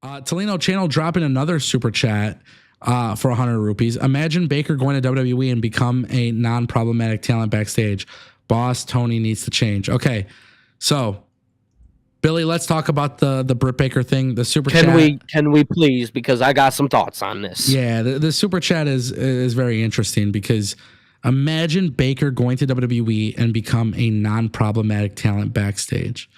Tolino Channel dropping another super chat for 100 rupees. Imagine Baker going to WWE and become a non-problematic talent backstage. Boss Tony needs to change. Okay, so Billy, let's talk about the Britt Baker thing. The super chat. Can we please? Because I got some thoughts on this. Yeah, the super chat is very interesting because imagine Baker going to WWE and become a non-problematic talent backstage.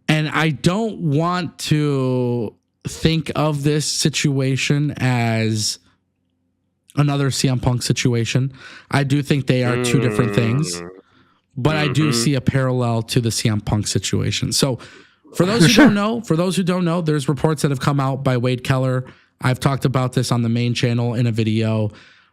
And I don't want to think of this situation as another CM Punk situation. I do think they are two different things, but I do see a parallel to the CM Punk situation. So for those who don't know, there's reports that have come out by Wade Keller. I've talked about this on the main channel in a video.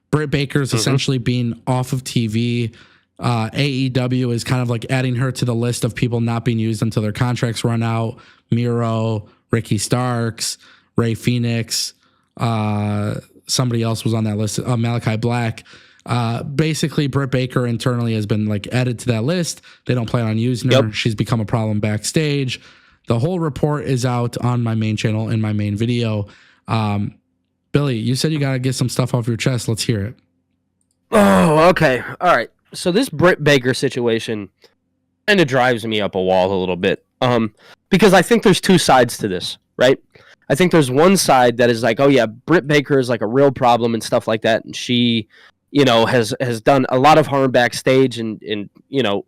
Britt Baker is essentially being off of TV. AEW is kind of like adding her to the list of people not being used until their contracts run out. Miro, Ricky Starks, Ray Phoenix, somebody else was on that list, Malachi Black. Basically, Britt Baker internally has been like added to that list. They don't plan on using her. She's become a problem backstage. The whole report is out on my main channel in my main video. Billy, you said you got to get some stuff off your chest. Let's hear it. Oh, okay. All right. So this Britt Baker situation kind of drives me up a wall a little bit. Because I think there's two sides to this, right? I think there's one side that is like, oh yeah, Britt Baker is like a real problem and stuff like that. And she, has done a lot of harm backstage and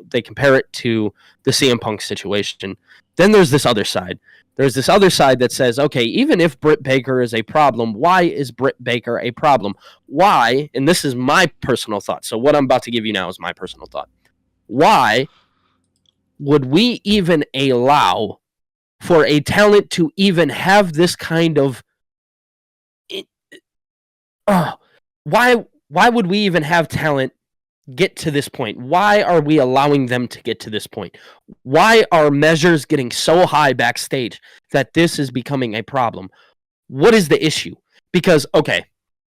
they compare it to the CM Punk situation. Then there's this other side. There's this other side that says, okay, even if Britt Baker is a problem, why is Britt Baker a problem? Why, and this is my personal thought, so what I'm about to give you now is my personal thought. Why would we even allow for a talent to even have this kind of... why would we even have talent get to this point? Why are we allowing them to get to this point? Why are measures getting so high backstage that this is becoming a problem? What is the issue? Because, okay,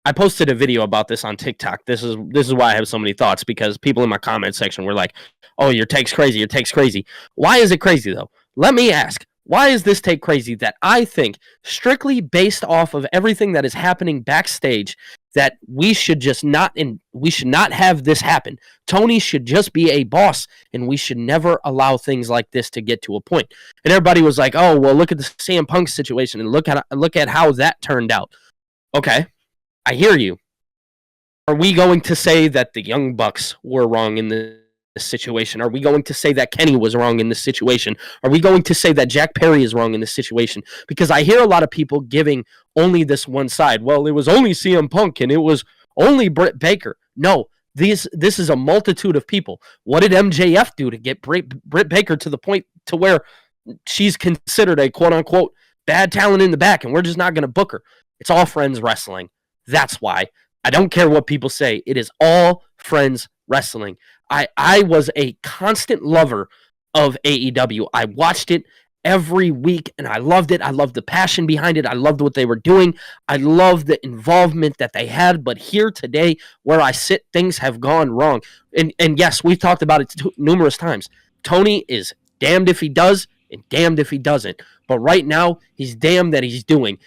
I posted a video about this on TikTok. This is why I have so many thoughts, because people in my comment section were like, oh, your take's crazy, your take's crazy. Why is it crazy, though? Let me ask, why is this take crazy that I think, strictly based off of everything that is happening backstage, that we should not have this happen? Tony should just be a boss, and we should never allow things like this to get to a point. And everybody was like, oh, well, look at the CM Punk situation, and look at how that turned out. Okay, I hear you. Are we going to say that the Young Bucks were wrong in this situation? Are we going to say that Kenny was wrong in this situation? Are we going to say that Jack Perry is wrong in this situation? Because I hear a lot of people giving only this one side. Well, it was only CM Punk and it was only Britt Baker. No, this is a multitude of people. What did MJF do to get Britt Baker to the point to where she's considered a quote-unquote bad talent in the back and we're just not going to book her? It's all friends wrestling. That's why. I don't care what people say. It is all friends wrestling. I was a constant lover of AEW. I watched it every week, and I loved it. I loved the passion behind it. I loved what they were doing. I loved the involvement that they had. But here today, where I sit, things have gone wrong. And yes, we've talked about it numerous times. Tony is damned if he does and damned if he doesn't. But right now, he's damned that he's doing.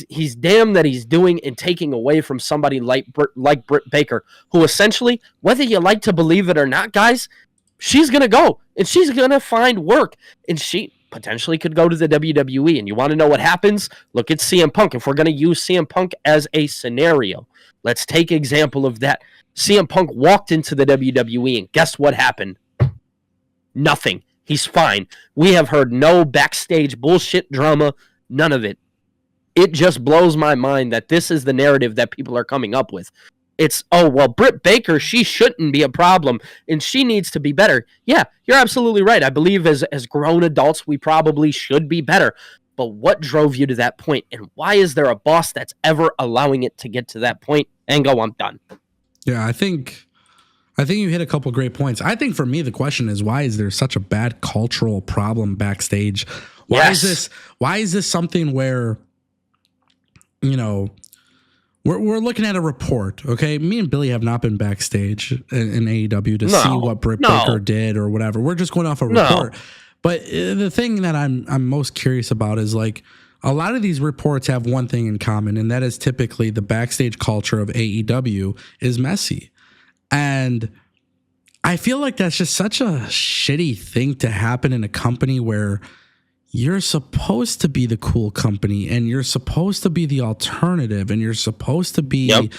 He's damned that he's doing and taking away from somebody like Britt Baker, who essentially, whether you like to believe it or not, guys, she's going to go and she's going to find work. And she potentially could go to the WWE. And you want to know what happens? Look at CM Punk. If we're going to use CM Punk as a scenario, let's take example of that. CM Punk walked into the WWE and guess what happened? Nothing. He's fine. We have heard no backstage bullshit drama, none of it. It just blows my mind that this is the narrative that people are coming up with. It's, oh, well, Britt Baker, she shouldn't be a problem, and she needs to be better. Yeah, you're absolutely right. I believe as grown adults, we probably should be better. But what drove you to that point, and why is there a boss that's ever allowing it to get to that point? And go, I'm done. Yeah, I think you hit a couple great points. I think for me, the question is, why is there such a bad cultural problem backstage? Why is this something where, we're looking at a report, okay? Me and Billy have not been backstage in AEW to see what Britt Baker did or whatever. We're just going off a report. But the thing that I'm most curious about is like, a lot of these reports have one thing in common, and that is typically the backstage culture of AEW is messy. And I feel like that's just such a shitty thing to happen in a company where you're supposed to be the cool company and you're supposed to be the alternative and you're supposed to be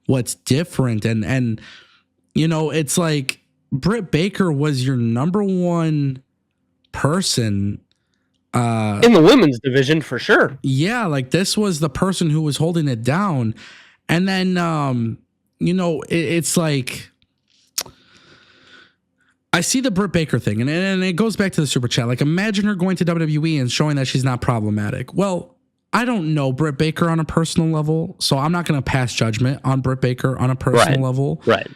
what's different. And you know, it's like Britt Baker was your number one person in the women's division for sure. Yeah, like this was the person who was holding it down. And then you know, it's like I see the Britt Baker thing, and it goes back to the super chat. Like, imagine her going to WWE and showing that she's not problematic. Well, I don't know Britt Baker on a personal level, so I'm not going to pass judgment on Britt Baker on a personal level. Right.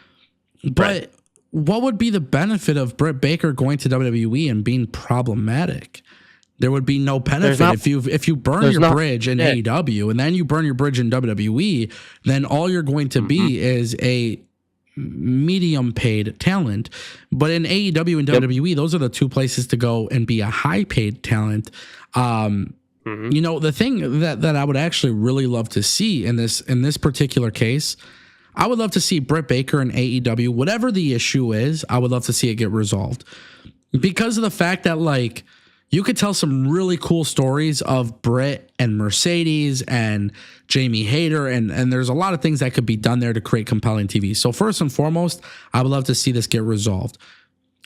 But what would be the benefit of Britt Baker going to WWE and being problematic? There would be no benefit if you burn your bridge in AEW and then you burn your bridge in WWE. Then all you're going to be is a medium paid talent. But in AEW and WWE, those are the two places to go and be a high paid talent. You know, the thing that I would actually really love to see in this particular case, I would love to see Britt Baker in AEW, whatever the issue is, I would love to see it get resolved. Because of the fact that, like, you could tell some really cool stories of Britt and Mercedes and Jamie Hayter, and there's a lot of things that could be done there to create compelling TV. So first and foremost, I would love to see this get resolved.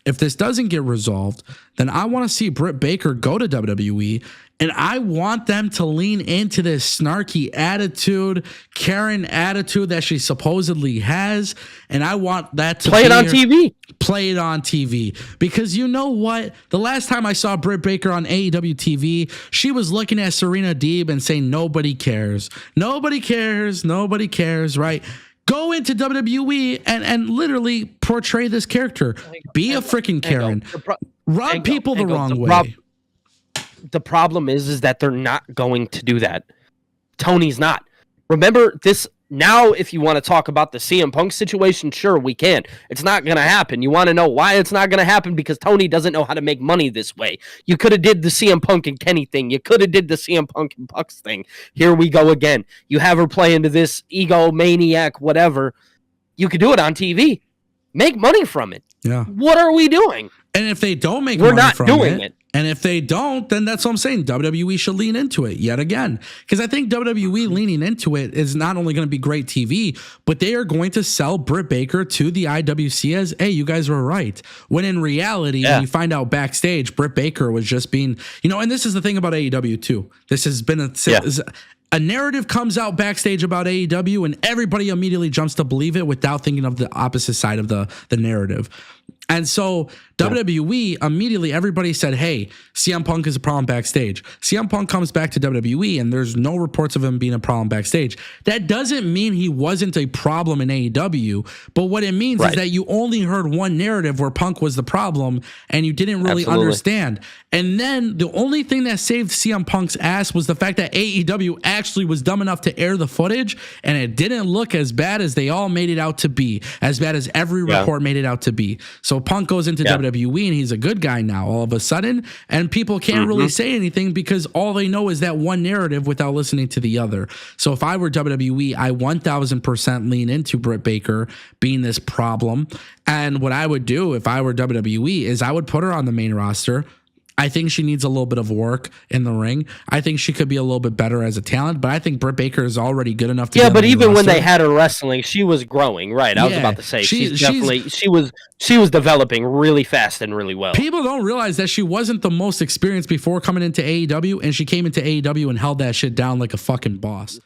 If this doesn't get resolved, then I want to see Britt Baker go to WWE, and I want them to lean into this snarky attitude, Karen attitude that she supposedly has, and I want that to play it on TV. Play it on TV. Because you know what? The last time I saw Britt Baker on AEW TV, she was looking at Serena Deeb and saying, nobody cares. Nobody cares. Nobody cares, right? Go into WWE and literally portray this character. Be a freaking Karen. Rub people the wrong way. The problem is that they're not going to do that. Tony's not. Remember this. Now, if you want to talk about the CM Punk situation, sure, we can. It's not going to happen. You want to know why it's not going to happen? Because Tony doesn't know how to make money this way. You could have did the CM Punk and Kenny thing. You could have did the CM Punk and Bucks thing. Here we go again. You have her play into this egomaniac, whatever. You could do it on TV. Make money from it. Yeah. What are we doing? And if they don't make money from We're not doing it. And if they don't, then that's what I'm saying. WWE should lean into it yet again. Because I think WWE leaning into it is not only going to be great TV, but they are going to sell Britt Baker to the IWC as, hey, you guys were right. When in reality, when you find out backstage, Britt Baker was just being, you know, and this is the thing about AEW too. This has been a narrative comes out backstage about AEW and everybody immediately jumps to believe it without thinking of the opposite side of the narrative. And so WWE immediately, everybody said, hey, CM Punk is a problem backstage. CM Punk comes back to WWE and there's no reports of him being a problem backstage. That doesn't mean he wasn't a problem in AEW, but what it means is that you only heard one narrative where Punk was the problem and you didn't really understand. And then the only thing that saved CM Punk's ass was the fact that AEW actually was dumb enough to air the footage and it didn't look as bad as they all made it out to be, as bad as every report made it out to be. So Punk goes into WWE and he's a good guy now all of a sudden, and people can't really say anything because all they know is that one narrative without listening to the other. So if I were WWE, I 1000% lean into Britt Baker being this problem. And what I would do if I were WWE is I would put her on the main roster. I think she needs a little bit of work in the ring. I think she could be a little bit better as a talent, but I think Britt Baker is already good enough to be on the main even roster. When they had her wrestling, she was growing, right? I was about to say she was developing really fast and really well. People don't realize that she wasn't the most experienced before coming into AEW, and she came into AEW and held that shit down like a fucking boss.